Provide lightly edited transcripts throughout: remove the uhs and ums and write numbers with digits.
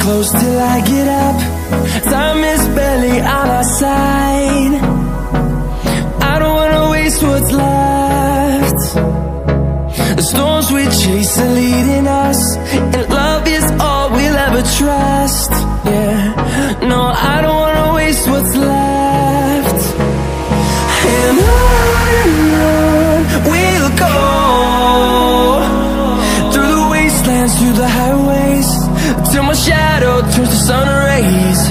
close till I get up. Time is barely on our side. I don't wanna waste what's left. The storms we chase are leading us, and love is all we'll ever trust. Yeah, no, I don't wanna waste what's left. And on we'll go, through the wastelands, through the highways, till my shadow turns to sun rays.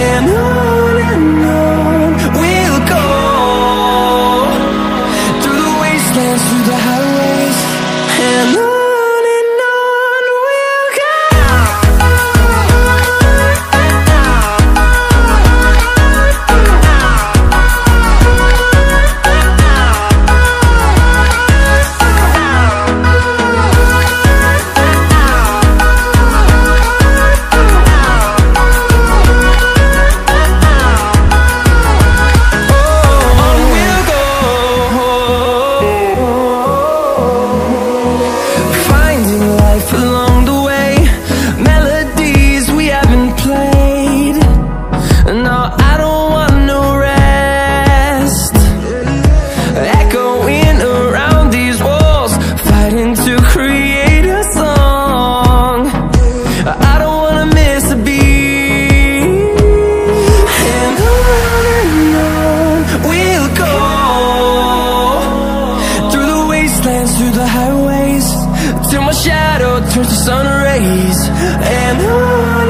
And on we'll go, through the wastelands, through the highways, and on we'll go. Through the highways, till my shadow turns to sun rays. And on